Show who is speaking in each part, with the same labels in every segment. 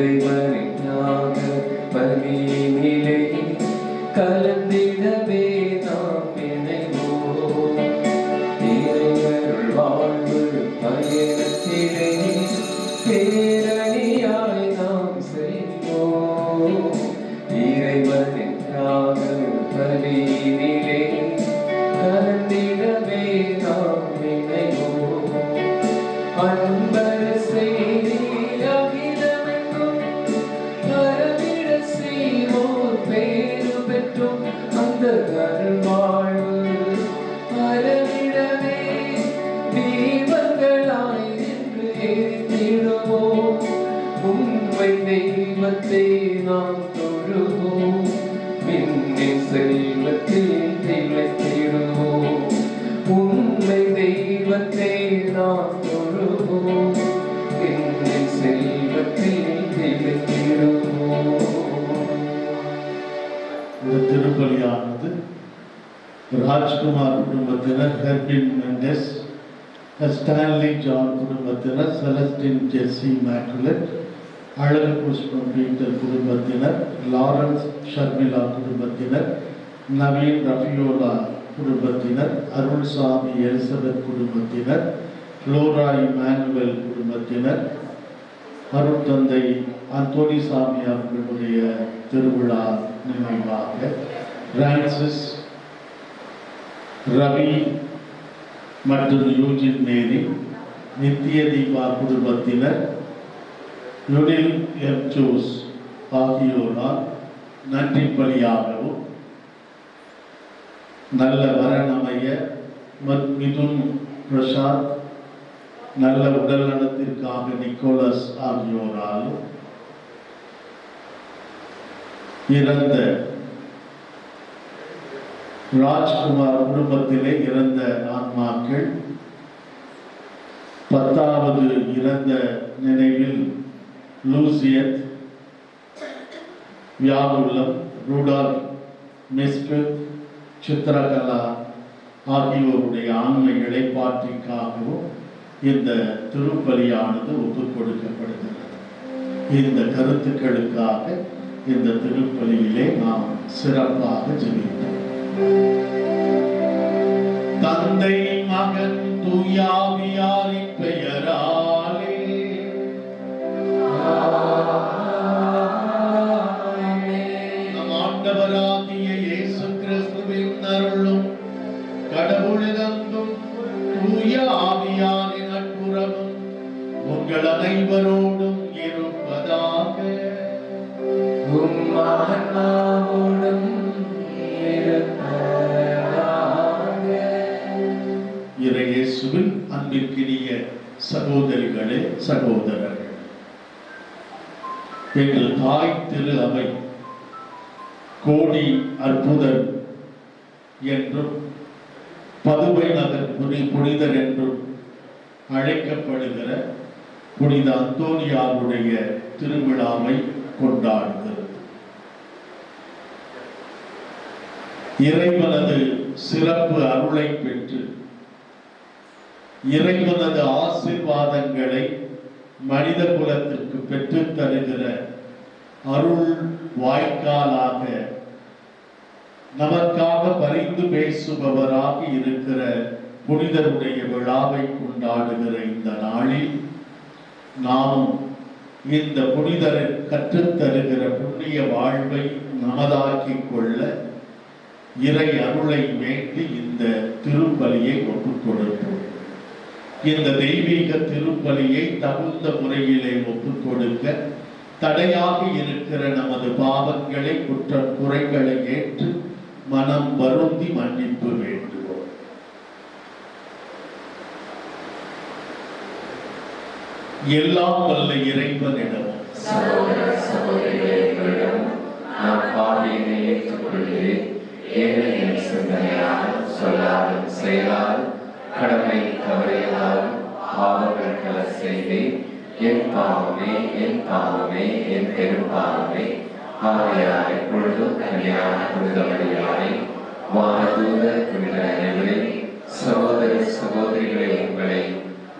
Speaker 1: இறைவனின் ஞான பலியினிலே கலந்திடவே நாம் இணைவோம். இறைவருள் வாழ்வு பயணத்திலே பேரணியாய் நாம் செய்வோம். இறைவனின் ஞான பலியினிலே கலந்திடவே நாம் இணைவோம். அன்பரசை அகிலமெங்கும் பரவிட செய்வோர் பேரு பெற்றும் அந்த அருள்வாழ்வு பரவிடவே தீபங்களாய் நின்று எரித்திடுவோம். உண்மை தெய்வத்தை நாம் தொழுவோம். விண்ணின் செல்வத்தில் திளைத்திடுவோம். உண்மை தெய்வத்தை நாம் தொழுவோம். விண்ணின் செல்வத்தில் திளைத்திடுவோம்.
Speaker 2: இந்த திருப்பலியானது ராஜ்குமார் குடும்பத்தினர் ஹெர்பின் மெண்டஸ், ஸ்டான்லி ஜான் குடும்பத்தினர் செலஸ்டின் ஜெஸ்ஸி மேக்குலட், அழகு புஷ்பம் பீட்டர் குடும்பத்தினர், லாரன்ஸ் ஷர்மிளா குடும்பத்தினர், நவீன் ரஃபியோலா குடும்பத்தினர், அருள்சாமி எலிசபெத் குடும்பத்தினர், ஃப்ளோரா இமானுவேல் குடும்பத்தினர், அருட்தந்தை அந்தோனிசாமி அவர்களுடைய திருவிழா நினைவாக பிரான்சிஸ், ரவி மற்றும் யூஜின் மேரி, நித்திய தீபா குடும்பத்தினர், யுடில் எம் ஜோஸ் ஆகியோரால் நன்றி பலியாகவும் நல்ல வரனமைய மிதுன் பிரசாத், நல்ல உடல் நலத்திற்காக நிக்கோலஸ் ஆகியோராலும் இறந்த ராஜ்குமார் குடும்பத்திலே இறந்த ஆன்மாக்கள் 10வது இறந்த நினைவில் லூசியத், வியாகுலம், ரூடால், மிஸ்பித், சித்திரகலா ஆகியோருடைய ஆண்மைகளை பாற்றிக்காகவும் இந்த திருப்பலியானது ஒப்புக் கொடுக்கப்படுகிறது. இந்த கருத்துக்களுக்காக இந்த திருப்பலியிலே நாம் சிறப்பாக ஜெபிப்போம். தந்தை மகன் தூயாவியாரின் பெயராலே நம் ஆண்டவராகிய இயேசு கிறிஸ்துவின் அருளும் கடவுளின் அன்பும் தூய ஆவியாரின் நட்புறவும் உங்கள் அனைவரோடும் இருப்பதாக. இயேசுவில் அன்பிற்கினிய சகோதரிகளே, சகோதரர்கள், எங்கள் தாய் திரு அவை கோடி அற்புதர் என்றும் பதுவை நகர் புனிதர் என்றும் அழைக்கப்படுகிற புனித அந்தோனியாருடைய திருவிழாவை கொண்டாடுகிறது. இறைவனது சிறப்பு அருளை பெற்று இறைவனது ஆசீர்வாதங்களை மனித குலத்திற்கு பெற்றுத் தருகிற அருள் வாய்க்காலாக நமக்காக பரிந்து பேசுபவராக இருக்கிற புனிதருடைய விழாவை கொண்டாடுகிற இந்த நாளில் நாமும் இந்த புனிதர் கற்றுத்தருகிற புண்ணிய வாழ்வை நமதாக்கிக் கொள்ள இறை அருளை வேண்டி இந்த திருப்பலியை ஒப்புக் கொடுப்போம். இந்த தெய்வீக திருப்பலியை தகுந்த முறையிலே ஒப்புக் கொடுக்க தடையாக இருக்கிற நமது பாவங்களை, குற்றம் குறைகளை ஏற்று மனம் வருந்தி மன்னிப்பு வேண்டுவோம். எல்லாம் வல்ல இறைவனிடமும்
Speaker 1: சொல்லாலும் செயலால் கடமை தவறியதால் பாவங்கள் பல செய்தேன். என் பாவமே, என் பாவமே, என் பெரும்பாவமே. ஆகையால் எப்பொழுதும் கன்னியான புனித மரியாதை, வானதூத புனித அனைவரே, சகோதர சகோதரிகளே, உங்களை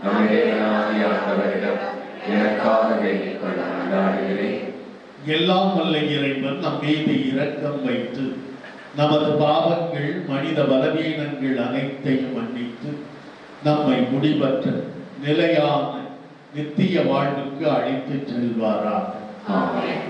Speaker 1: நம்முடைய ஆண்டவரிடம் எனக்காக வேண்டிக் கொள்ள மன்றாடுகிறேன்.
Speaker 2: எல்லாம் வல்ல இறைவன் நம் மீது இரக்கம் வைத்து நமது பாவங்கள் மனித பலவீனங்கள் அனைத்தையும் மன்னித்து நம்மை முடிவற்ற நிலையான நித்திய வாழ்வுக்கு அழைத்துச் செல்வாராக.
Speaker 1: ஆமென்.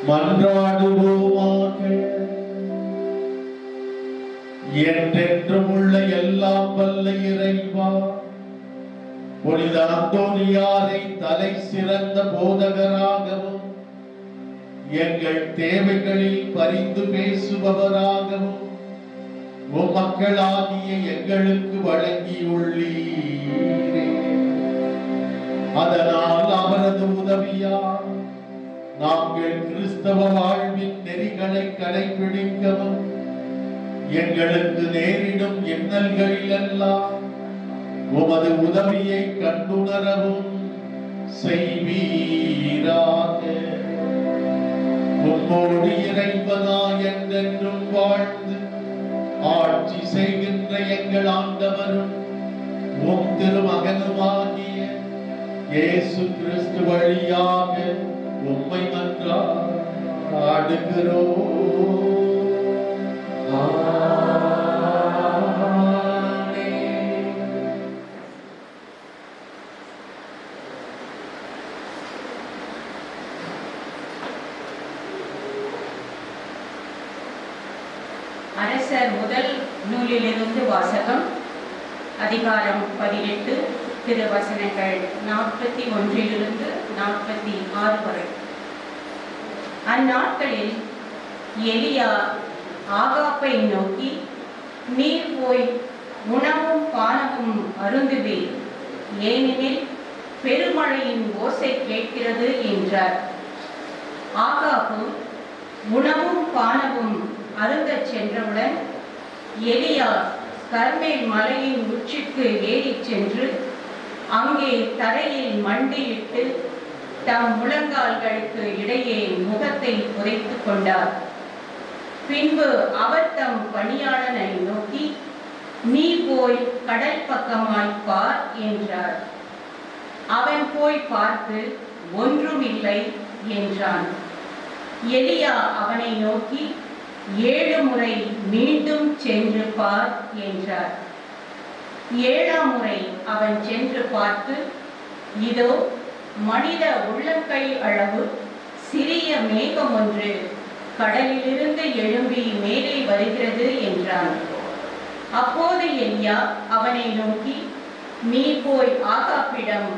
Speaker 2: மன்றாடுவோமாக. என்றென்றும் உள்ள எல்லாம் வல்ல இறைவா, புனித அந்தோனியாரை தலை சிறந்த போதகராகவும் எங்கள் தேவைகளில் பரிந்து பேசுபவராகவும் மக்களாகிய எங்களுக்கு வழங்கியுள்ளீரே. அதனால் அவரது உதவியால் நாங்கள் கிறிஸ்தவ வாழ்வின் நெறிகளை கடைபிடிக்கவும் எங்களுக்கு நேரிடும் இன்னல்களிலெல்லாம் உமது உதவியை கண்டுணரவும் செய்வீராக. உம்மோடு இறைவனாய் என்றென்றும் வாழ்ந்து ஆட்சி செய்கின்ற எங்கள் ஆண்டவரும் உம் திருமகனுமாகிய இயேசு கிறிஸ்து வழியாக உம்மை மன்றாடுகிறோம்.
Speaker 3: அரசர் முதல் நூலிலிருந்து வாசகம். அதிகாரம் 18, திருவசனங்கள் 41 46 வரை. அந்நாட்களில் எலியா ஆகாப்பை நோக்கி, நீர் போய் உணவும் பானமும் அருந்துவீர், ஏனெனில் பெருமழையின் ஓசை கேட்கிறது என்றார். ஆகாப்பு உணவும் பானமும் அருந்தச் சென்றவுடன் எலியா கர்மேல் மலையின் உச்சிக்கு ஏறிச் சென்று அங்கே தரையில் மண்டியிட்டு தம் முழங்கால்களுக்கு இடையே முகத்தை புதைத்து கொண்டார். பின்பு அவர் தம் பணியாளனை நோக்கி, நீ போய் கடல் பக்கமாய் பார் என்றார். அவன் போய் பார்த்து ஒன்றுமில்லை என்றான். எலியா அவனை நோக்கி, 7 முறை மீண்டும் சென்று பார் என்றார். 7ஆம் முறை அவன் சென்று பார்த்து, இதோ மனித உள்ளங்கை அளவு சிறிய மேகம் ஒன்று கடலிலிருந்து எழும்பி மேலே வருகிறது என்றான். அப்போது எலியா அவனை நோக்கி, நீ போய் ஆகாப்பிடம்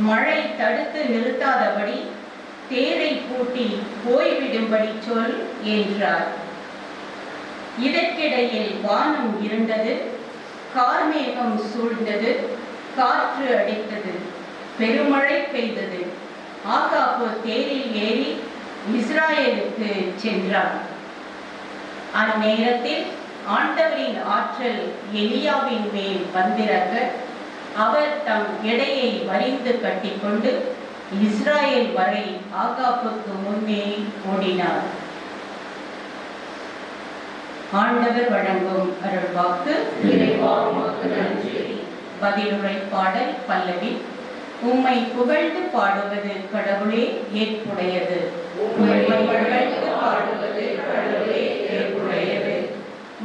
Speaker 3: மழை தடுத்து நிறுத்தாதபடி தேரை பூட்டி போய்விடும்படி சொல் என்றார். இதற்கிடையில் வானம் இருண்டது, கார்மேகம் சூழ்ந்தது, காற்று அடித்தது, பெருமழை பெய்தது. ஆகாப்பு தேரில் ஏறி இஸ்ராயேலுக்கு சென்றார். அந்நேரத்தில் ஆண்டவரின் ஆற்றல் எலியாவின் மேல் வந்திறங்க அவர் தம் எடையை வரிந்து கட்டிக்கொண்டு இஸ்ராயேல் வரை ஆகாப்புக்கு முன்னே ஓடினார். ஆண்டவர் வழங்கும் அருள்வாக்கு. பதிலுரை பாடல் பல்லவி. உம்மை புகழ்ந்து பாடுவது கடவுளே ஏற்புடையது.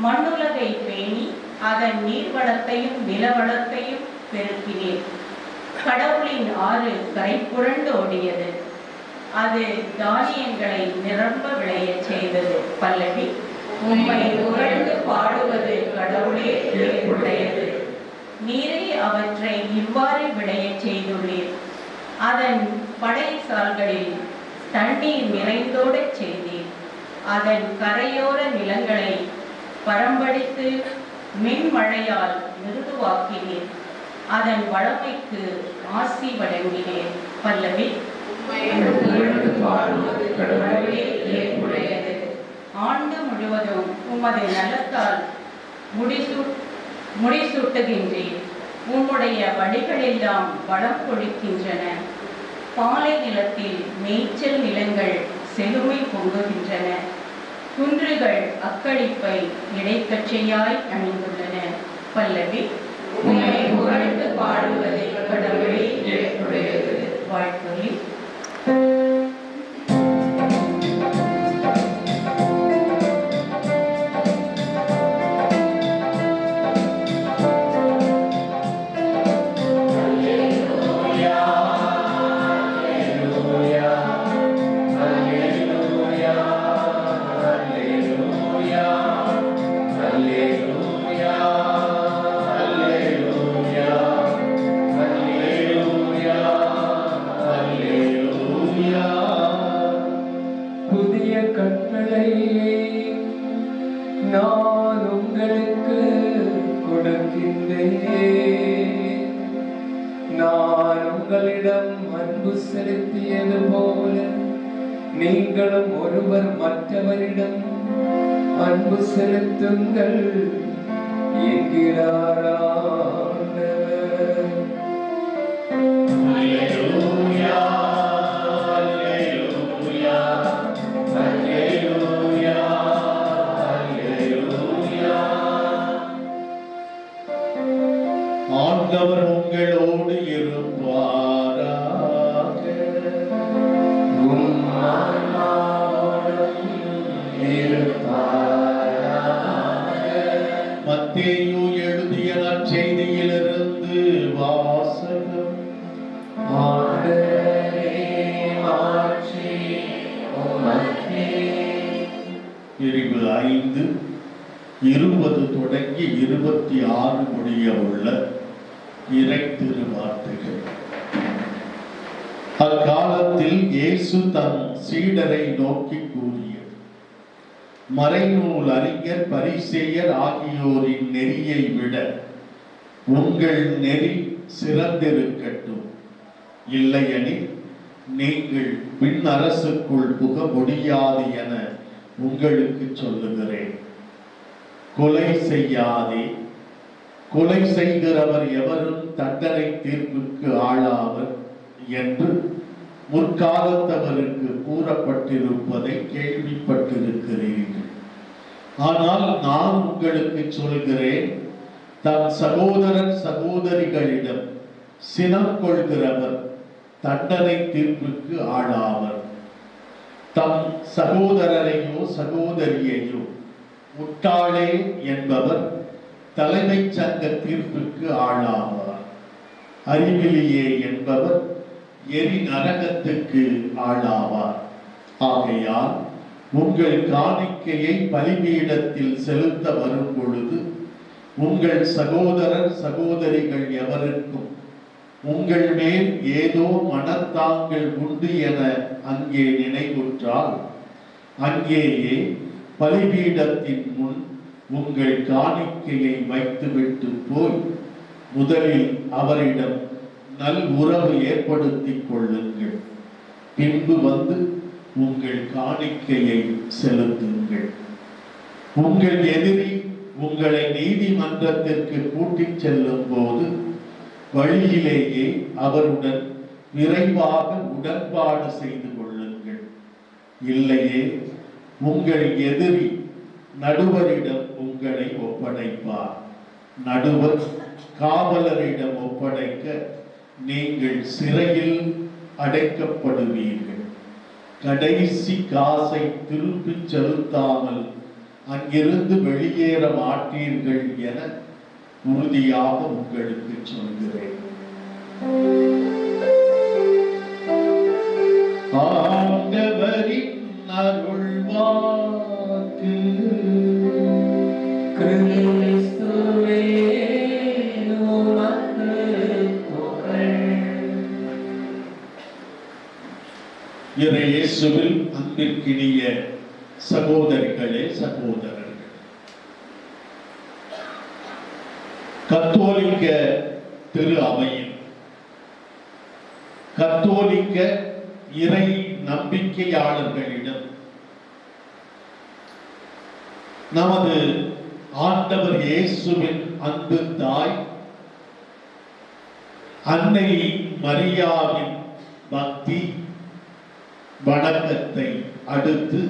Speaker 3: மண்ணுலகை பேணி அதன் நீர்வளத்தையும் நிலவளத்தையும் பெருக்கினீர். கடவுளின் ஆறு கரை புரண்டு ஓடியது. அது தானியங்களை நிரம்ப விளையச் செய்தது. பல்லவி. உம்மை புகழ்ந்து பாடுவது கடவுளே ஏற்புடையது. நீரே அவற்றை இவ்வாறு விளையச் செய்துள்ளீர். அதன் படைசால்களில் தண்ணீர் நிறைந்தோடச் செய்தீர். அதன் கரையோர நிலங்களை பரம்படித்து மின்மழையால் மிருதுவாக்கினீர். அதன் வளமைக்கு ஆசி வழங்கினீர். பல்லவி. ஆண்டு முழுவதும் உமது நலத்தால் முடிசூட்டுகின்றீர். உம்முடைய வழிகளெல்லாம் வளம் கொழிக்கின்றன. பாலை நிலத்தில் மேய்ச்சல் நிலங்கள் செழுமை பொங்குகின்றன. குன்றுகள் அக்களிப்பை இடைக்கச்சையாய் அணிந்துள்ளன. பல்லவி. உம்மை புகழ்ந்து பாடுவதை கடவுளே ஏற்புடையது. வாழ்த்துறை.
Speaker 1: புதிய கட்டளையை நான் உங்களுக்கு கொடுக்கின்றேன். நான் உங்களிடம் அன்பு செலுத்தியது போல நீங்களும் ஒருவர் மற்றவரிடம் அன்பு செலுத்துங்கள் என்கிறார் ஆண்டவர்.
Speaker 2: ஆண்டவர் உங்களோடு இருப்பாராக.
Speaker 1: உம் ஆன்மாவோடும் இருப்பாராக.
Speaker 2: மத்தேயு எழுதிய நற்செய்தியிலிருந்து வாசகம்.
Speaker 1: ஆண்டவரே மாட்சி உமக்கே.
Speaker 2: பிரிவு 5 20 தொடங்கி 26 முடிய உள்ள இறை திருவார்த்தைகள். அக்காலத்தில் இயேசு தம் சீடரை நோக்கி கூறியது: மறைநூல் அறிஞர் பரிசேயர் ஆகியோரின் நெறியை விட உங்கள் நெறி சிறந்திருக்கட்டும். இல்லையெனில் நீங்கள் விண்ணரசுக்குள் புக முடியாது என உங்களுக்கு சொல்லுகிறேன். கொலை செய்யாதே. கொலை செய்கிறவர் எவரும் தண்டனை தீர்ப்புக்கு ஆளாவர் என்று முற்காலத்தவருக்கு கூறப்பட்டிருப்பதை கேள்விப்பட்டிருக்கிறீர்கள். ஆனால் நான் உங்களுக்கு சொல்கிறேன், தம் சகோதரர் சகோதரிகளிடம் சினம் கொள்கிறவர் தண்டனை தீர்ப்புக்கு ஆளாவர். தம் சகோதரரையோ சகோதரியையோ முட்டாளே என்பவர் தலைமைச் சங்க தீர்ப்புக்கு ஆளாவார். அறிவிலியே என்பவர் எரி நரகத்துக்கு ஆளாவார். ஆகையால் உங்கள் காணிக்கையை பலிபீடத்தில் செலுத்த வரும் பொழுது உங்கள் சகோதரர் சகோதரிகள் எவருக்கும் உங்கள் மேல் ஏதோ மனத்தாங்கள் உண்டு என அங்கே நினைவுற்றால் அங்கேயே பலிபீடத்தின் முன் உங்கள் காணிக்கையை வைத்துவிட்டு போய் முதலில் அவரிடம் நல் உறவு ஏற்படுத்திக் கொள்ளுங்கள். பின்பு வந்து உங்கள் காணிக்கையை செலுத்துங்கள். உங்கள் எதிரி உங்களை நீதிமன்றத்திற்கு கூட்டிச் செல்லும் போது வழியிலேயே அவருடன் விரைவாக உடன்பாடு செய்து கொள்ளுங்கள். இல்லையே உங்கள் எதிரி நடுவரிடம் உங்களை ஒப்படைப்பார். நடுவர் காவலரிடம் ஒப்படைக்க நீங்கள் சிறையில் அடைக்கப்படுவீர்கள். கடைசி காசை திருப்பிச் செலுத்தாமல் அங்கிருந்து வெளியேற மாட்டீர்கள் என உறுதியாக உங்களுக்கு சொல்கிறேன். இயேசுவில் அன்பிற்கினிய சகோதரிகளே, சகோதரர்கள், கத்தோலிக்க திரு அவையில் கத்தோலிக்க இறை நம்பிக்கையாளர்களிடம் நமது ஆண்டவர் இயேசுவின் அன்பு தாய் அன்னை மரியாவின் பக்தி வணக்கத்தை அடுத்து,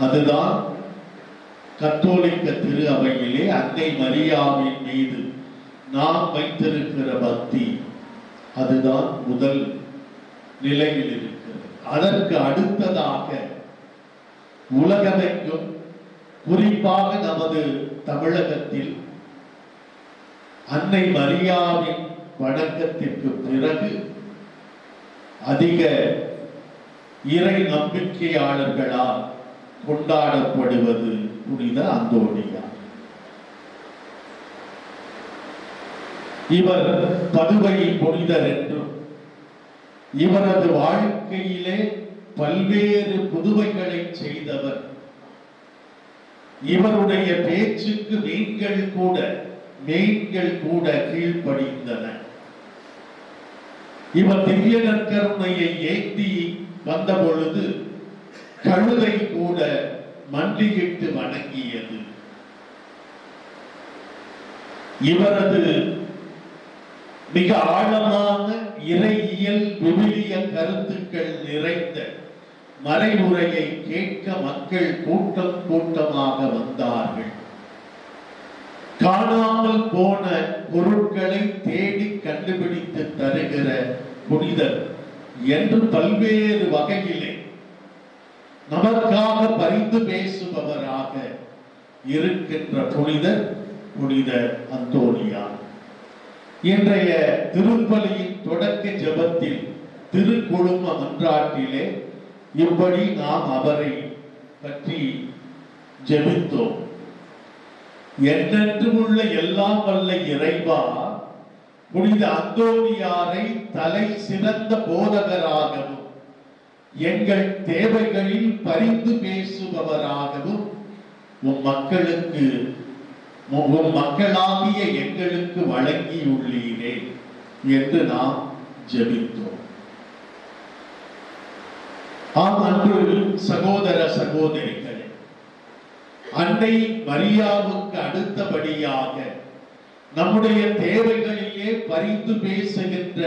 Speaker 2: அதுதான் கத்தோலிக்க திரு அவையிலே அன்னை மரியாவின் மீது நாம் வைத்திருக்கிற பக்தி, அதுதான் முதல் நிலையில் இருக்கிறது. அதற்கு அடுத்ததாக உலகமெங்கும், குறிப்பாக நமது தமிழகத்தில் அன்னை மரியாவின் வணக்கத்திற்கு பிறகு அதிக இறை நம்பிக்கையாளர்களால் கொண்டாடப்படுவது புனித அந்தோணியார். இவர் பதுவை புனிதர் என்றும், இவரது வாழ்க்கையிலே பல்வேறு புதுமைகளை செய்தவர். இவருடைய பேச்சுக்கு மீன்கள் கூட கீழ்ப்படிந்தன. இவர் திவ்ய நற்கருணையை ஏந்தி வந்த பொழுது கழுதை கூட மண்டியிட்டு வணங்கியது. இவரது மிக ஆழமான இறையியல் விவிலிய கருத்துக்கள் நிறைந்த மறைவுரையை கேட்க மக்கள் கூட்டம் கூட்டமாக வந்தார்கள். காணாமல் போன பொருட்களை தேடி கண்டுபிடித்து தருகிற புனிதர் என்று பல்வேறு வகையிலே நமக்காக பரிந்து பேசுபவராக இருக்கின்ற புனிதர் புனித அந்தோணியார். இன்றைய திருப்பலியின் தொடக்க ஜெபத்தில் திருக்குழும மன்றாட்டிலே இப்படி நாம் அவரை பற்றி ஜெபித்தோம். என்றென்றும் உள்ள எல்லாம் வல்ல இறைவா, புனித அந்தோணியாரை தலை சிறந்த போதகராகவும் எங்கள் தேவைகளில் பரிந்து பேசுபவராகவும் உம் மக்களாகிய எங்களுக்கு வழங்கியுள்ளீரே என்று நாம் ஜெபித்தோம். ஆம், அன்பு சகோதர சகோதரிகளே, அன்னை மரியாவுக்கு அடுத்தபடியாக நம்முடைய தேவைகளிலே பரிந்து பேசுகின்ற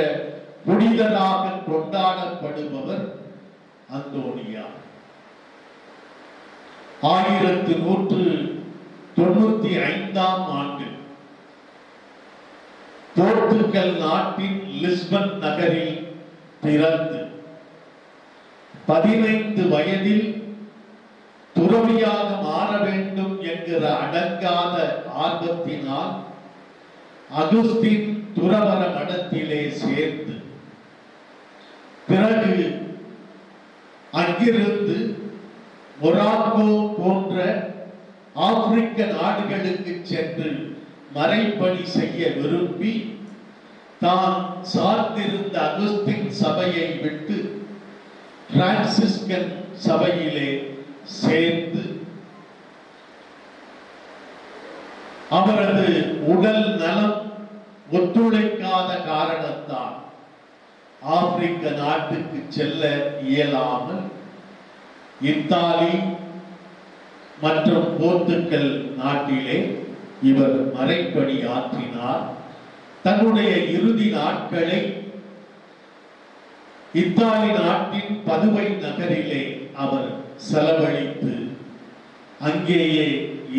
Speaker 2: புனிதராக கொண்டாடப்படுபவர் அந்தோணியார். 1195ஆம் ஆண்டு போர்த்துகல் நாட்டின் லிஸ்பன் நகரில் பிறந்து 15 வயதில் துறவியாக மாற வேண்டும் என்கிற அடங்காத ஆர்வத்தினால் அகுஸ்தின் துறவற மடத்திலே சேர்ந்து, பிறகு அங்கிருந்து மொராக்கோ போன்ற ஆப்பிரிக்க நாடுகளுக்கு சென்று மறைப்பணி செய்ய விரும்பி தான் சார்ந்திருந்த அகுஸ்தின் சபையை விட்டு பிரான்சிஸ்கன் சபையிலே சேர்ந்து அவரது உடல் நலம் ஒத்துழைக்காத காரணத்தால் ஆப்பிரிக்க நாட்டுக்கு செல்ல இயலாமல் இத்தாலி மற்றும் போர்த்துகல் நாட்டிலே இவர் மறைப்பணி ஆற்றினார். தன்னுடைய இறுதி நாட்களை இத்தாலி நாட்டின் பதுவை நகரிலே அவர் செலவழித்து அங்கேயே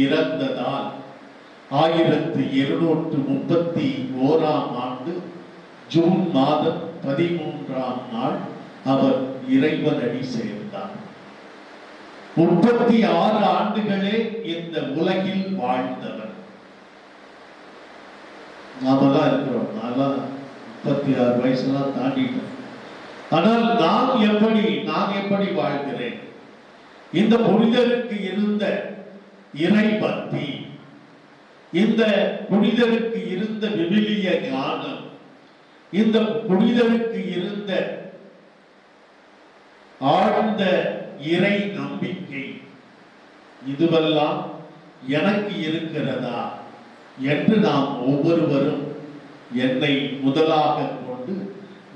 Speaker 2: இறந்ததால் 1231ஆம் ஆண்டு ஜூன் மாதம் 13ஆம் நாள் அவர் இறைவனடி சேர்ந்தார். 36 ஆண்டுகளே இந்த உலகில் வாழ்ந்தவர். நாமெல்லாம் இருக்கிறோம், நான்லாம் 36 வயசுலாம் தாண்டிட்டோம். ஆனால் நான் எப்படி வாழ்கிறேன்? இந்த புனிதருக்கு இருந்த இறை பக்தி, இந்த புனிதருக்கு இருந்த விவிலிய ஞானம், இந்த புனிதருக்கு இருந்த ஆழ்ந்த இறை நம்பிக்கை இதுவெல்லாம் எனக்கு இருக்கிறதா என்று நாம் ஒவ்வொருவரும் என்னை முதலாக கொண்டு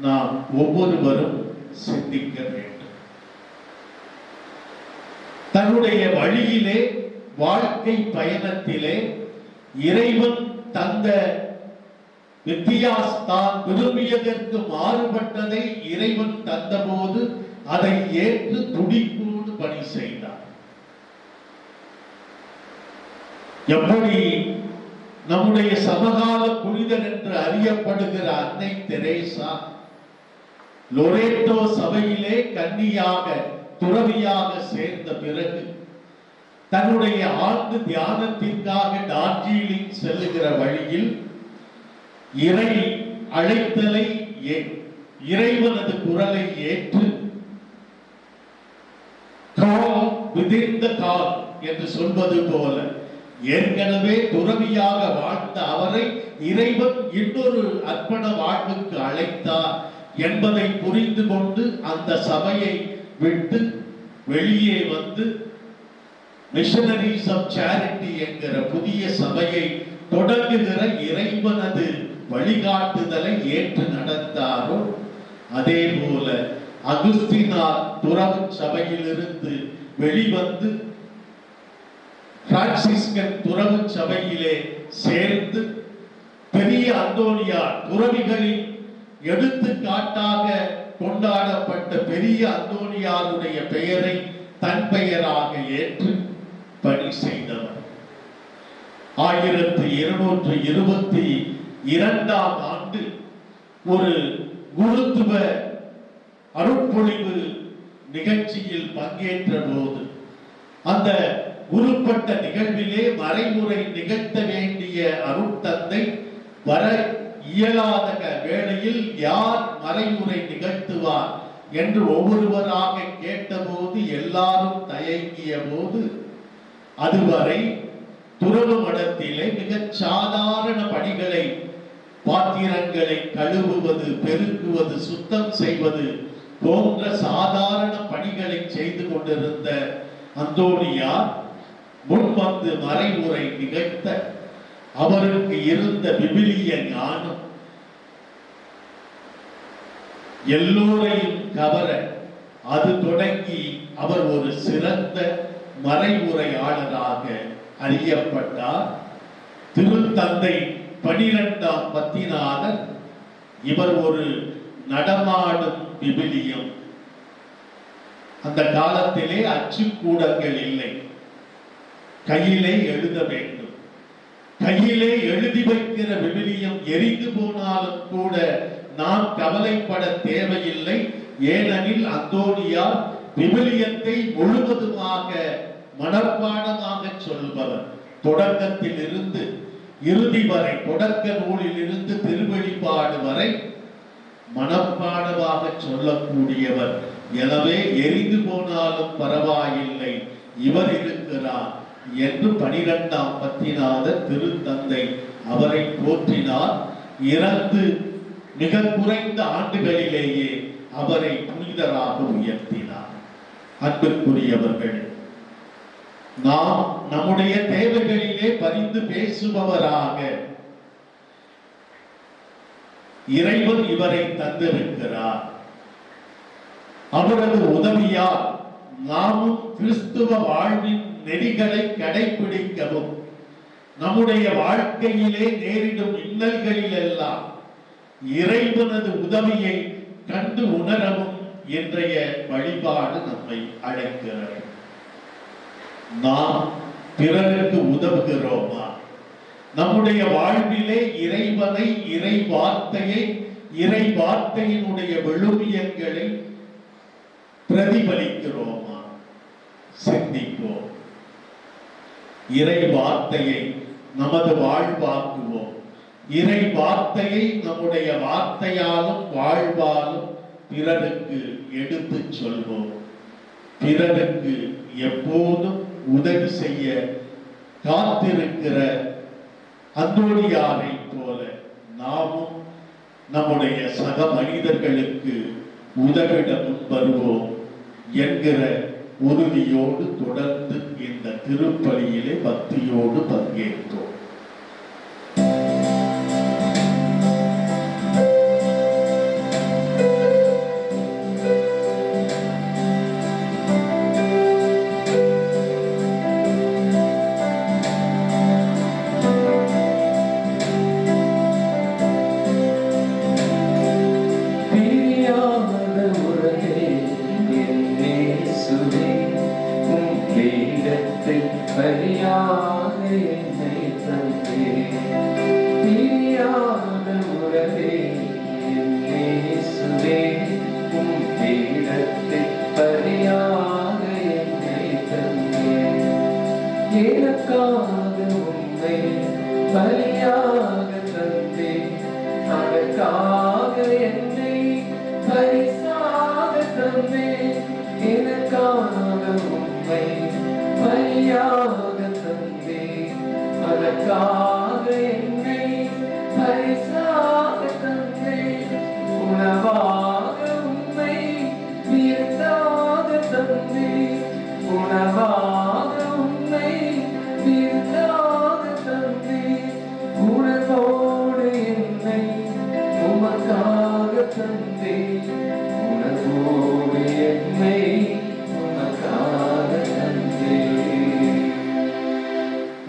Speaker 2: நாம் ஒவ்வொருவரும் சிந்திக்க வேண்டும். தன்னுடைய வழியிலே வாழ்க்கை பயணத்திலே இறைவன் தந்த தான் விரும்பியதற்கு மாறுபட்டதை இறைவன் தந்தபோது அதை ஏற்று துடிப்போடு பணி செய்தார். எப்படி நம்முடைய சமகால புனிதர் என்று அறியப்படுகிற அன்னை தெரேசா லொரேட்டோ சபையிலே கன்னியாக துறவியாக சேர்ந்த பிறகு தன்னுடைய ஆழ்ந்த தியானத்திற்காக டார்ஜிலிங் செல்லுகிற வழியில் இறை அழைத்தலை இறைவனது குரலை ஏற்று கால் within the call என்று சொல்வது போல ஏற்கனவே துறவியாக வாழ்ந்த அவரை இறைவன் இன்னொரு அர்ப்பண வாழ்வுக்கு அழைத்தார் என்பதை புரிந்து கொண்டு அந்த சபையை விட்டு வெளியே வந்து மிஷனரிஸ் ஆஃப் சேரிட்டி என்கிற புதிய சபையை தொடங்குகிற இறைவனது வழிகாட்டுதலை ஏற்று நடந்தாரோ அதே போல அகுஸ்தினார் துறவு சபையிலிருந்து வெளிவந்து பிரான்சிஸ்கன் துறவு சபையிலே சேர்ந்து பெரிய அந்தோனியார் துறவிகளின் எடுத்துக்காட்டாக கொண்டாடப்பட்ட பெரிய அந்தோனியாருடைய பெயரை தன் பெயராக ஏற்று பணி செய்தவர். 1222 ஆண்டு ஒரு குருத்துவ அருட்பொழிவு நிகழ்ச்சியில் பங்கேற்ற போது அந்த குருப்பட்ட நிகழ்விலே மறைமுறை நிகழ்த்த வேண்டிய அருட்தந்தை வர இயலாத வேளையில் யார் மறைமுறை நிகழ்த்துவார் என்று ஒவ்வொருவராக கேட்டபோது எல்லாரும் தயங்கிய போது அதுவரை துறவு மடத்திலே மிகச் சாதாரண பணிகளை பாத்திரங்களை கழுவுவது, பெருக்குவது, சுத்தம் செய்வது போன்ற சாதாரண பணிகளை செய்து கொண்டிருந்த அந்தோனியார் முன்வந்து மறைமுறை நிகழ்த்த அவருக்கு இருந்த விபிலிய ஞானம் எல்லோரையும் கவர அது தொடங்கி அவர் ஒரு சிறந்த மறைமுறையாளராக அறியப்பட்டார். திருத்தந்தை 12ஆம் பத்திநாதர் இவர் ஒரு நடமாடும் விபிலியம். அந்த காலத்திலே அச்சுக்கூடங்கள் இல்லை, கையிலே எழுத வேண்டும். கையிலே எழுதி வைக்கிற விபிலியம் எரிந்து போனாலும் கூட நாம் கவலைப்பட தேவையில்லை. ஏனெனில் அந்தோனியார் விபிலியத்தை முழுவதுமாக மனப்பாடமாக சொல்பவர். தொடக்கத்தில் இருந்து இறுதி வரை, தொடக்க நூலில் இருந்து திருவெளிப்பாடு வரை மனப்பாடமாக சொல்லக்கூடியவர். எனவே எரிந்து போனாலும் பரவாயில்லை, இவர் இருக்கிறார் என்று 12ஆம் பத்திநாதர் திருத்தந்தை அவரை போற்றினார். இறந்து மிக குறைந்த ஆண்டுகளிலேயே அவரை புனிதராக உயர்த்தினார். அன்புக்குரியவர்கள், நாம் நம்முடைய தேவைகளிலே பரிந்து பேசுபவராக இறைவன் இவரை தந்திருக்கிறார். அவரது உதவியால் நாமும் கிறிஸ்துவ வாழ்வின் நெறிகளை கடைபிடிக்கவும் நம்முடைய வாழ்க்கையிலே நேரிடும் இன்னல்களில் எல்லாம் இறைவனது உதவியை கண்டு உணரவும் இன்றைய வழிபாடு நம்மை அழைக்கிறது. நாம் பிறருக்கு உதவுகிறோமா? நம்முடைய வாழ்விலே இறைவனை, இறை வார்த்தையை, இறை வார்த்தையினுடைய விழுமியங்களை பிரதிபலிக்கிறோமா? சிந்திப்போம். இறை வார்த்தையை நமது வாழ்வாக்குவோம். இறை வார்த்தையை நம்முடைய வார்த்தையாலும் வாழ்வாலும் பிறருக்கு எடுத்து சொல்வோம். பிறருக்கு எப்போதும் உதவி செய்ய காத்திருக்கிற அந்தோனியாரை போல நாமும் நம்முடைய சக மனிதர்களுக்கு உதவிட முன்வருவோம். என்கிற உறுதியோடு தொடர்ந்து இந்த திருப்பலியிலே பக்தியோடு பங்கேற்றோம்.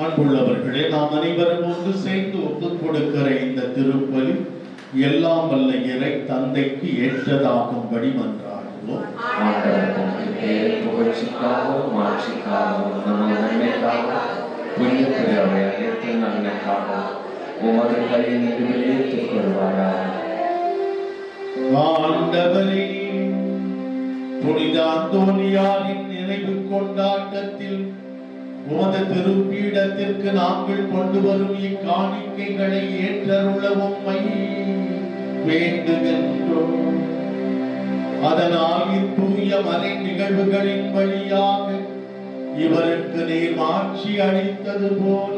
Speaker 2: அன்புள்ளவர்களே, நாம் அனைவரும் ஒன்று சேர்ந்து ஒப்புக் கொடுக்கிற இந்த திருப்பலி எல்லாம் வல்ல இறை தந்தைக்கு ஏற்றதாகும்படி மன்றாடுவோம். ஆண்டவரே, புனித அந்தோனியாரின் நினைவு கொண்டாட்டத்தில் உமது திருப்பீடத்திற்கு நாங்கள் கொண்டு வரும் இக்காணிக்கைகளை ஏற்றருள உம்மை வேண்டுகின்றோம். அதனால் இத்தூய மறை நிகழ்வுகளின் வழியாக இவருக்கு நீர் மாட்சி அளித்தது போல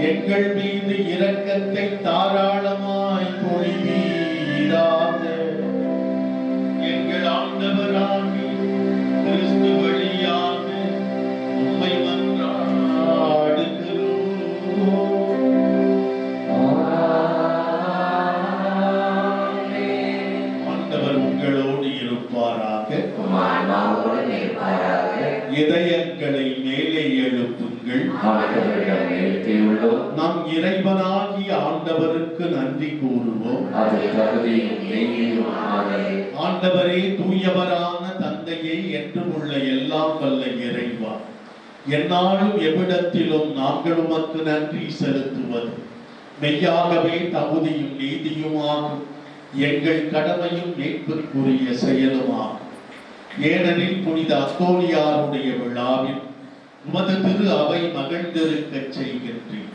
Speaker 2: எங்கள் மீது இரக்கத்தை தாராளமாய் பொழிவீராக. எங்கள் ஆண்டவராகி கிறிஸ்து வழியாக உம்மை மன்றாடுகிறோம். ஆண்டவர் உங்களோடு இருப்பாராக. இதயங்களை மேலே எழுப்புங்கள். நம் இறைவனாகிய ஆண்டவருக்கு நன்றி கூறுவோம். ஆண்டவரே, தூயவரான தந்தையே, என்றும் உள்ள எல்லாம் வல்ல இறைவா, எந்நாளும் எவ்விடத்திலும் நாங்கள் உமக்கு நன்றி செலுத்துவது மெய்யாகவே தகுதியும் நீதியுமாகும், எங்கள் கடமையும் மீட்புக்குரிய செயலுமாகும். ஏனெனில் புனித அந்தோனியாருடைய விழாவில் உமது திரு அவை மகிழ்ந்திருக்கச் செய்கின்றேன்.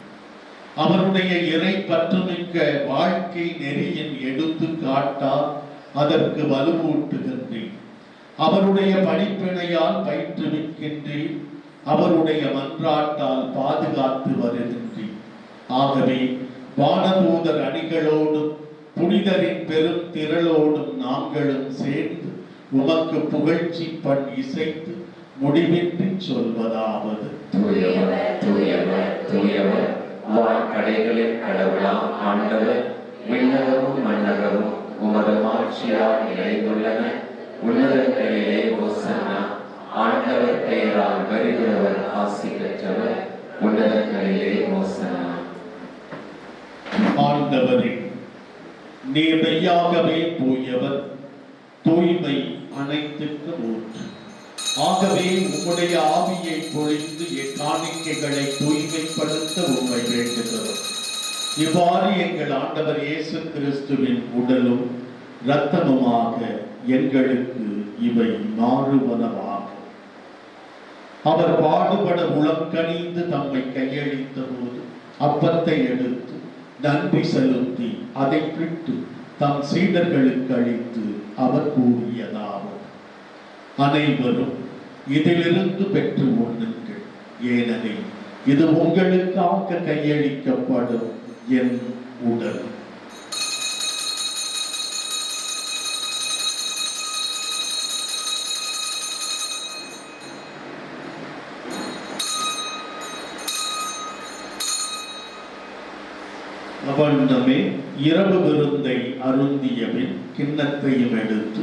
Speaker 2: அவருடைய இறை பற்றுமிக்க வாழ்க்கை நெறியின் எடுத்துக்காட்டால் அதற்கு வலுவூட்டுகின்றேன். அவருடைய படிப்பினையால் பயிற்றுவிக்கின்றேன். அவருடைய மன்றாட்டால் பாதுகாத்து வருகின்றேன். ஆகவே வானதூதர் அணிகளோடும் புனிதரின் பெரும் திரளோடும் நாங்களும் சேர்ந்து உமக்கு புகழ்ச்சி பண் இசைத்து முடிவின்றி சொல்வதாவது:
Speaker 4: தூயவர், தூயவர், தூயவர், வான்கடைகளின் கடவுளாம் ஆண்டவர், விண்ணகமும் மண்ணகமும் உமது மாட்சியால் நிறைந்துள்ளன. உன்னதங்களிலே ஓசன்னா. ஆண்டவர் பெயரால் வருகிறவர் ஆசி பெற்றவர். உன்னதங்களிலே ஓசன்னா.
Speaker 2: ஆண்டவரே, நீர் மெய்யாகவே தூயவர், தூய்மை அனைத்துக்கும் ஊற்று. ஆகவே உம்முடைய ஆவியை பொழிந்து இக்காணிக்கைகளை தூய்மைப்படுத்த உம்மை வேண்டுகிறோம். இவ்வாறு எங்கள் ஆண்டவர் இயேசு கிறிஸ்துவின் உடலும் இரத்தமுமாக எங்களுக்கு இவை மாறுவனவாக. அவர் பாடுபட உளம் கனிந்து தம்மை கையளித்த போது அப்பத்தை எடுத்து நன்றி செலுத்தி அதை பிட்டு தம் சீடர்களுக்கு அளித்து அவர் கூறியதாவது: அனைவரும் இதிலிருந்து பெற்று உண்ணுங்கள், ஏனெனில் இது உங்களுக்காக கையளிக்கப்படும் என் உடல். அவண்ணமே இரவு விருந்தை அருந்திய பின் கிண்ணத்தையும் எடுத்து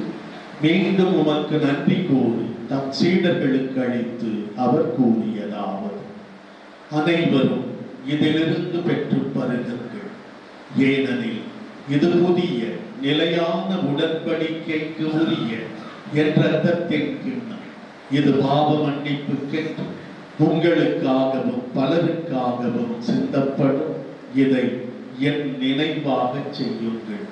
Speaker 2: மீண்டும் உமக்கு நன்றி கூறி தம் சீடர்களுக்கு அளித்து அவர் கூறியதாவது: அனைவரும் இதிலிருந்து பெற்று பருகுங்கள், ஏனெனில் இது புதிய நிலையான உடன்படிக்கைக்கு உரிய என் இரத்தத்தின் கிண்ணம். இது பாவ மன்னிப்புக்கென்று உங்களுக்காகவும் பலருக்காகவும் சிந்தப்படும். இதை என் நினைவாக செய்யுங்கள்.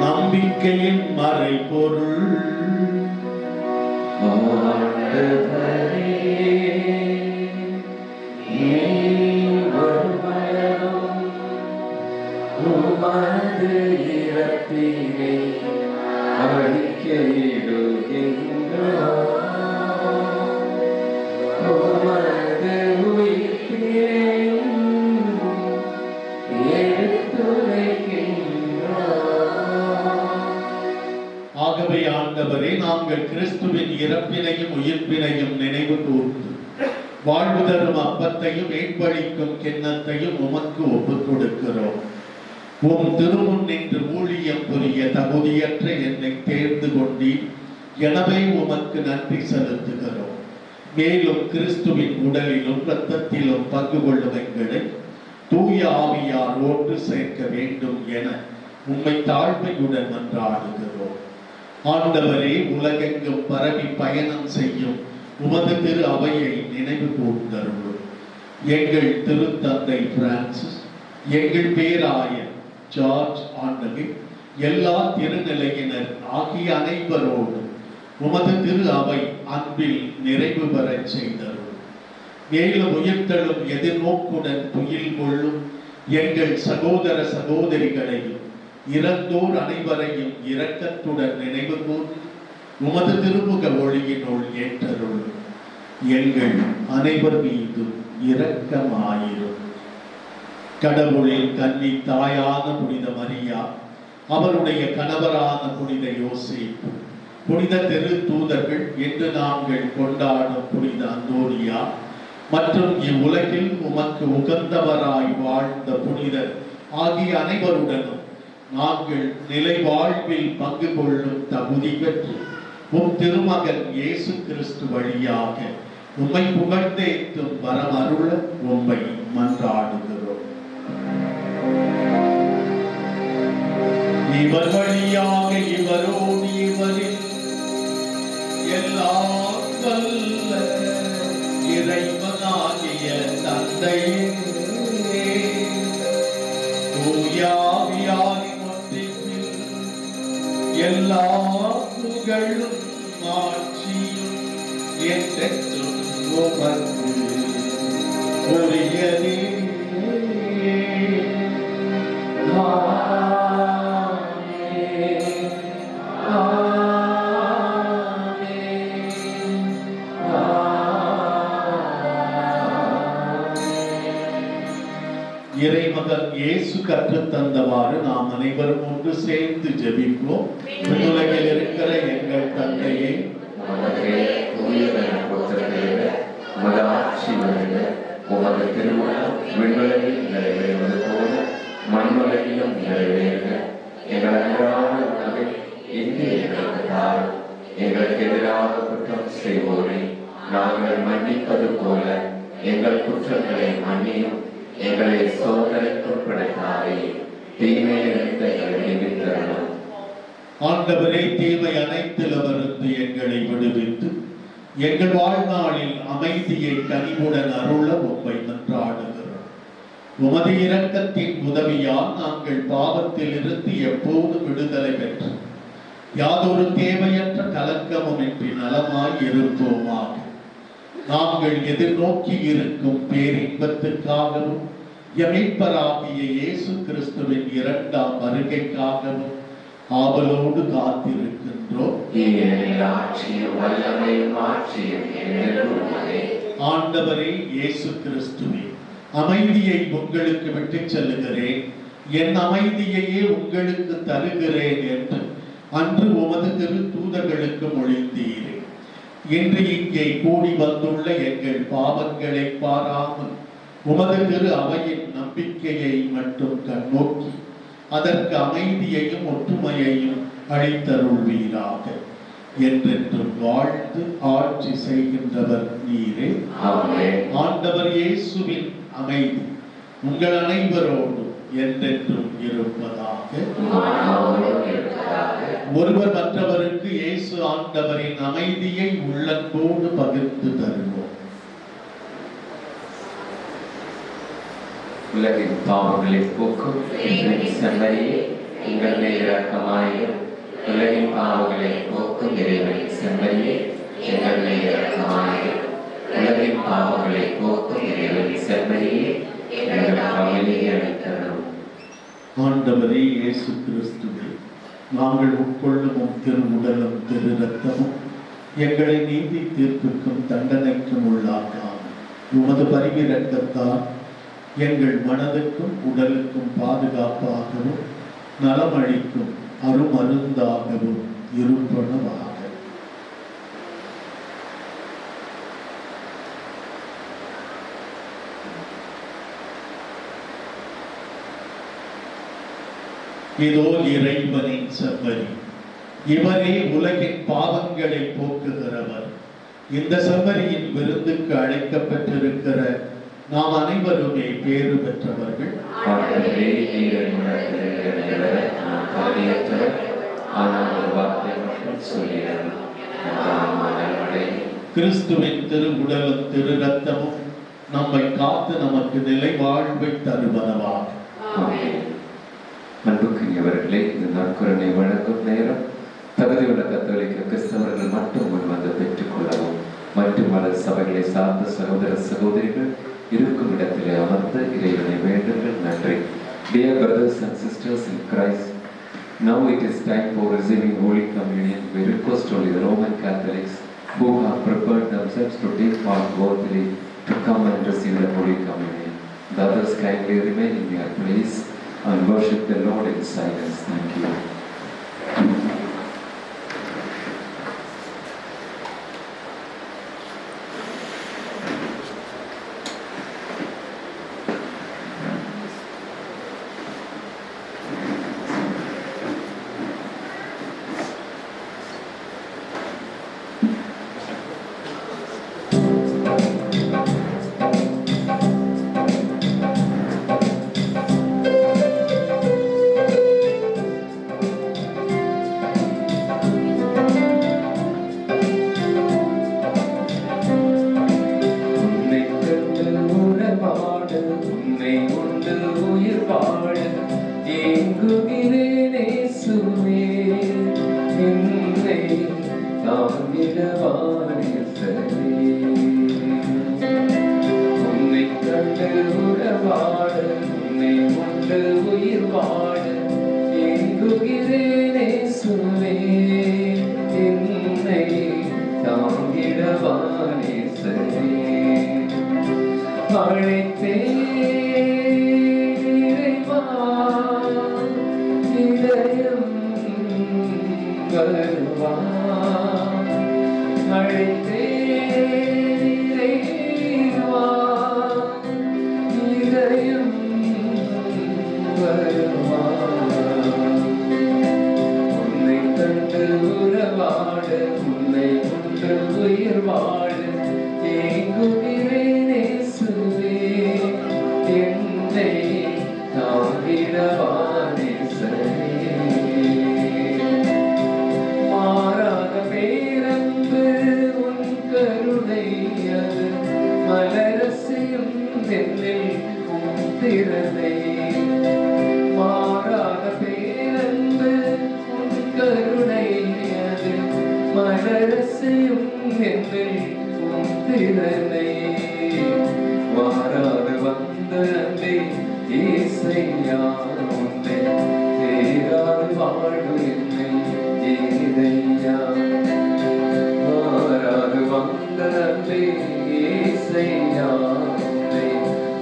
Speaker 2: நம்பிக்கையின் மறைபொருள்
Speaker 4: உமது இரத்தினை அறிக்கையிடுகின்றோம். உமது உயிர்ப்பினையும் எடுத்துரைக்கின்றோம்.
Speaker 2: ஆகவே ஆண்டவரே, நாங்கள் கிறிஸ்துவின் இறப்பினையும் உயிர்ப்பினையும் நினைவு கூர்ந்து வாழ்வு தரும் அப்பத்தையும் மீட்பளிக்கும் கிண்ணத்தையும் உமக்கு ஒப்புக் கொடுக்கிறோம். உம் திருமுன் நின்று ஊழியம் புரிய தகுதியற்ற என்னை தேர்ந்து கொண்டீர். எனவே உமக்கு நன்றி செலுத்துகிறோம். மேலும் கிறிஸ்துவின் உடலிலும் இரத்தத்திலும் பங்கு கொள்ளும் எங்களை தூய ஆவியார் ஒன்று சேர்க்க வேண்டும் என உம்மை தாழ்மையுடன் மன்றாடுகிறோம். ஆண்டவரே, உலகெங்கும் பரவி பயணம் செய்யும் உமது திரு அவையை நினைவு கூர்ந்தருளும். எங்கள் திருத்தந்தை பிரான்சிஸ், எங்கள் பேராயர் ஜார்ஜ் ஆண்டகை, எல்லா திருநிலையினர் ஆகிய அனைவரோடு உமது திரு அவை அன்பில் நிறைவு பெறச் செய்தருளும். மேலும் உயிர்த்தெழும் எதிர்நோக்குடன் துயில் கொள்ளும் எங்கள் சகோதர சகோதரிகளையும் இறந்தோர் அனைவரையும் இரக்கத்துடன் நினைவு கூர்ந்து உமது திருமுக ஒளியினுள் ஏற்றருளும். எங்கள் அனைவர் மீதும் இரக்கமாயிரும். கடவுளின் கன்னி தாயான புனித மரியா, அவருடைய கணவரான புனித யோசேப்பு, புனித திரு தூதர்கள் என்று நாங்கள் கொண்டாடும் புனித அந்தோனியா மற்றும் இவ்வுலகில் உமக்கு உகந்தவராய் வாழ்ந்த புனிதர் ஆகிய அனைவருடனும் நாங்கள் நிலை வாழ்வில் பங்கு கொள்ளும் தகுதி பெற்று உம் திருமகன் இயேசு கிறிஸ்து வழியாக உம்மை புகழ்ந்தேத்தும் வரமருள உம்மை மன்றாடுகிறோம். இவர் வழியாக இவரோடு இவரில் எல்லாம் வல்ல இறைவனாகிய தந்தையே, தூயாவியாரின் ஒன்றிப்பில் எல்லா புகழும் ஆட்சியும் என்றென்றும் உமக்கு உரியதே. இறைமகன் இயேசு கற்றுத் தந்தவாறு நாம் அனைவரும் ஒன்று சேர்ந்து ஜெபிப்போம். உலகில் இருக்கிற எங்கள் தந்தையே,
Speaker 4: உமது ஆட்சி வருக, உமது திருமணம் விண்ணுலகில் நிறைவேறுவது போல மண்ணுலகிலும் நிறைவேறுக. எங்கள் அன்றாட உணவை இன்று எங்களுக்கு தாரும். எங்களுக்கு எதிராக குற்றம் செய்வோரை நாங்கள் மன்னிப்பது போல எங்கள் குற்றங்களை மன்னியும். எங்களை சோதனைக்குட்படுத்தாதே, தீமையிலிருந்து எங்களை விடுவித்தருளும்.
Speaker 2: ஆண்டவரே, தீமை அனைத்திலிருந்து எங்களை விடுவித்து எங்கள் வாழ்நாளில் அமைதியை கனிவுடன் அருள உம்மை மன்றாடுகிறோம். உமது இரக்கத்தின் உதவியால் நாங்கள் பாவத்தில் இருந்து எப்போதும் விடுதலை பெற்று யாதொரு தேவையற்ற கலக்கமும் இன்றி நலமாய் இருப்போமாக. நாங்கள் எதிர்நோக்கி இருக்கும் பேரின்பத்துக்காகவும் மீட்பராகிய இயேசு கிறிஸ்துவின் இரண்டாம் வருகைக்காகவும் ஆவலோடு காத்திருக்கின்றோம். ஆண்டவரே இயேசு கிறிஸ்துவே, அமைதியை உங்களுக்கு விட்டுச் செல்லுகிறேன், என் அமைதியையே உங்களுக்கு தருகிறேன் என்று அன்று உமது திரு தூதர்களுக்கு மொழிந்தீரே. இன்று இங்கே கூடி வந்துள்ள எங்கள் பாவங்களை பாராமல் உமது திரு அவையின் நம்பிக்கையை மட்டும் கண்ணோக்கி அதற்கு அமைதியையும் ஒற்றுமையையும் அளித்தருள்வீராக. என்றென்றும் வாழ்ந்து ஆட்சி செய்கின்றவர் நீரே. ஆண்டவர் இயேசுவின் அமைதி உங்கள் அனைவரோடு என்றென்றும் இருப்பதாக. ஒருவர் மற்றவருக்கு இயேசு ஆண்டவரின் அமைதியை உள்ளன்போடு பகிர்ந்து தருவோம்.
Speaker 4: உலகின் பாவங்களை போக்கும் செம்மறியே எங்கள் மேல் இரக்கமாயிரும். உலகின் பாவங்களை போக்கும் இறைவனின் செம்மறியே எங்கள் மேல் இரக்கமாயிரும். உலகின் பாவங்களை போக்கும் இறைவனின் செம்மறியே எங்கள் அமைதியை அளித்தருளும்.
Speaker 2: ஆண்டவரே இயேசு கிறிஸ்துவே, நாங்கள் உட்கொள்ளும் திருவுடலும் திரு ரத்தமும் எங்களை நீதி தீர்ப்புக்கும் தண்டனைக்கும் உள்ளாக்காமல் உமது பரிவிரக்கத்தால் எங்கள் மனதுக்கும் உடலுக்கும் பாதுகாப்பாகவும் நலமளிக்கும் அருமருந்தாகவும் இருப்பனவாக. இதோ இறைவனின் செம்மறி, இவரே உலகின் பாவங்களை போக்குகிறவர். இந்த செம்மறியின் விருந்துக்கு அழைக்கப்பட்டிருக்கிற நாம் அனைவருமே பேறு பெற்றவர்கள். கிறிஸ்துவின் திருவுடலும் திரு ரத்தமும் நம்மை காத்து நமக்கு நிலை வாழ்வை தருவனவாக.
Speaker 4: அன்புக்குரியவர்களே, இந்த நற்கருணை வழங்கும் நேரம் தகுதியுள்ள கத்தோலிக்க கிறிஸ்தவர்கள் மட்டும் முன் வந்து பெற்றுக் கொள்ளவும். மற்ற மத சபைகளை சார்ந்த சகோதர சகோதரிகள் இருக்கும் இடத்திலே அமர்ந்து இறைவனை வேண்டுங்கள். நன்றி. Dear brothers and sisters in Christ, now it is time for receiving Holy Communion. We request only the Roman Catholics who have prepared themselves to take part worthily to come and receive the Holy Communion. The others kindly remain in their place and worship the Lord in silence. Thank you.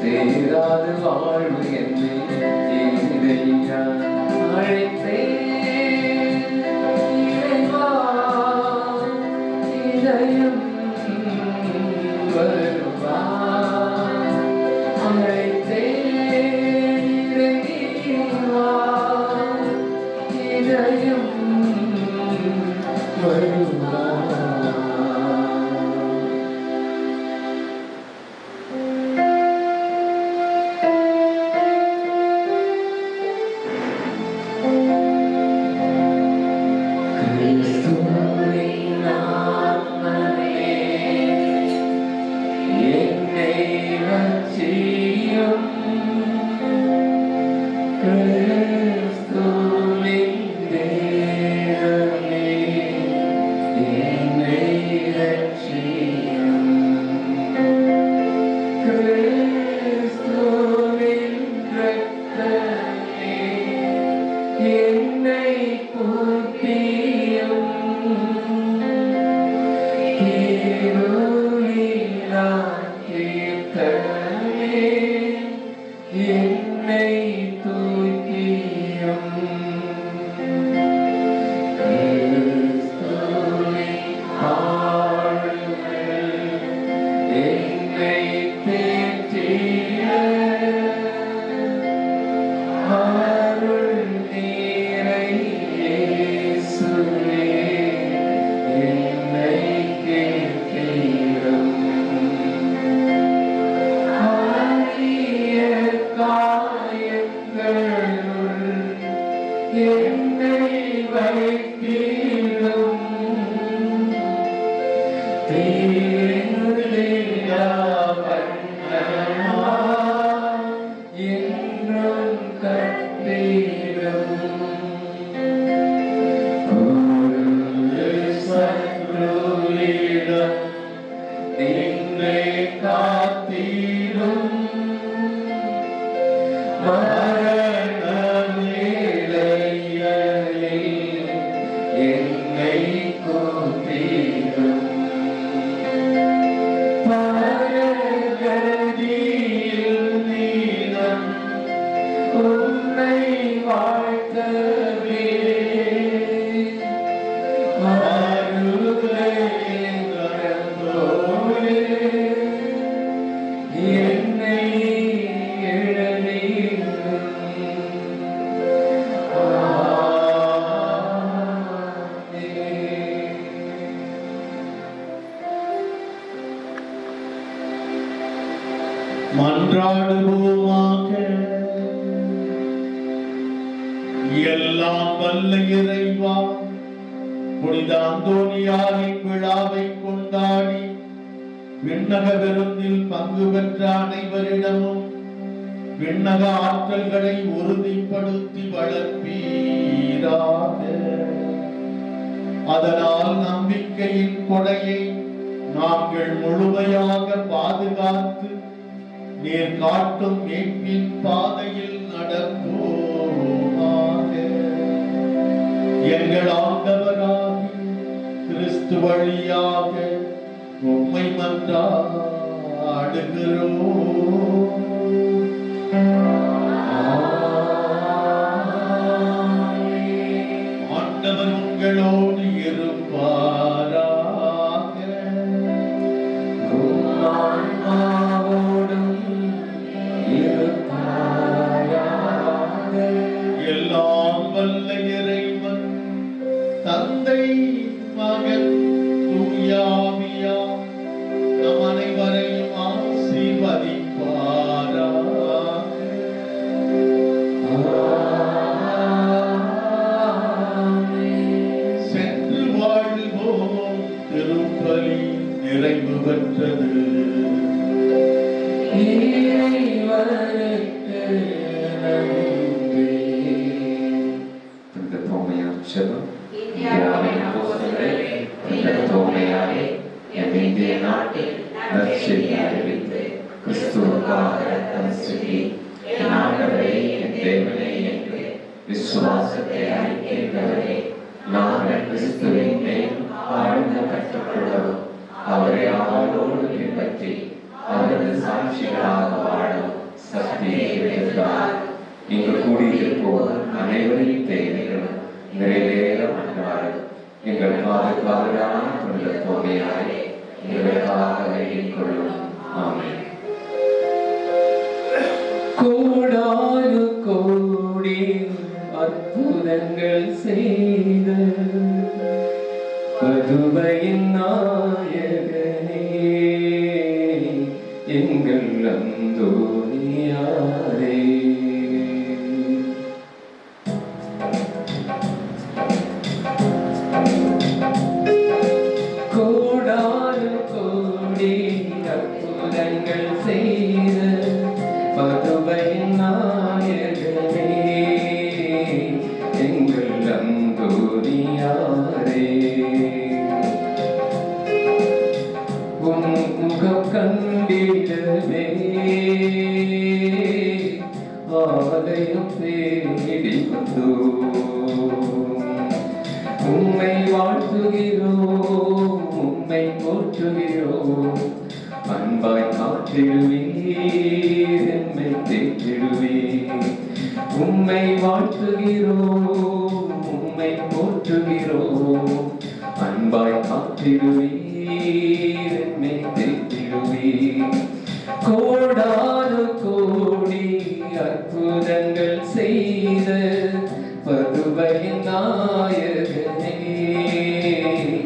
Speaker 4: தேராது வாழ்வு என்னை நான் அழைத்தேன் இறைவா, இதயம் வருவா. அழைத்தேன் இறைவா, இதயம் வருவா.
Speaker 2: மன்றாடுவோமாக. எல்லாம் வல்ல இறைவா, புனித அந்தோனியாரின் விழாவை கொண்டாடி விண்ணக விருந்தில் பங்கு பெற்ற அனைவரிடமும் விண்ணக ஆற்றல்களை உறுதிப்படுத்தி வளர்ப்பீராக. அதனால் நம்பிக்கையின் கொடையை நாங்கள் முழுமையாக பாதுகாத்து நீர் காட்டும் மீட்பின் பாதையில் நடப்போமாக. எங்கள் ஆண்டவராகி கிறிஸ்து வழியாக உம்மை மன்றாடுகிறோம். ஆண்டவர் உங்களோடு இருப்பாராக. எல்லாம் வல்ல இறைவன் தந்தை, மகன், தூய ஆவியார் நம் அனைவரையும் ஆசீர்வதிப்பாராக. சென்று வாழ்வோம். திருப்பலி நிறைவு பெற்றது.
Speaker 4: விசுவாசத்தை அறிக்கைகளே, நாங்கள் கிறிஸ்துவின் மேல் ஆழ்ந்த கற்றுக்கொள்ளவும் அவரை அவரோடு பின்பற்றி அவரது சாட்சிகளாக வாழும் சக்தியை பெற்றார். இங்கு கூடியிருப்போர் அனைவரின் தேவைகள் நிறைவேற வந்தார்கள். எங்கள் பாதுகாவலான புனித தோமையாரை எங்களுக்காக வேண்டிக் கொள்ளும். ஆமென். கோடானு கோடி அற்புதங்கள் செய்த பதுமையின் நாயகனே, எங்கள் அந்தோணியாரே. கோடானு கோடி அற்புதங்கள் செய்த பதுமையின் நாயகனே, எங்கள் அந்தோணியாரே. உன் முகம் கண்டிடவே ஆலயம் தேடி வந்தோம். உம்மை வாழ்த்துகிறோம், உம்மை போற்றுகிறோம். அன்பாய் காத்திடுவீர், எம்மை தேற்றிடுவீர். உம்மை வாழ்த்துகிறோம், உம்மை போற்றுகிறோம். அன்பாய் காத்திடுவீர், எம்மை தேற்றிடுவீர். கோடானு கோடி அற்புதங்கள் செய்த பதுமையின் நாயகனே,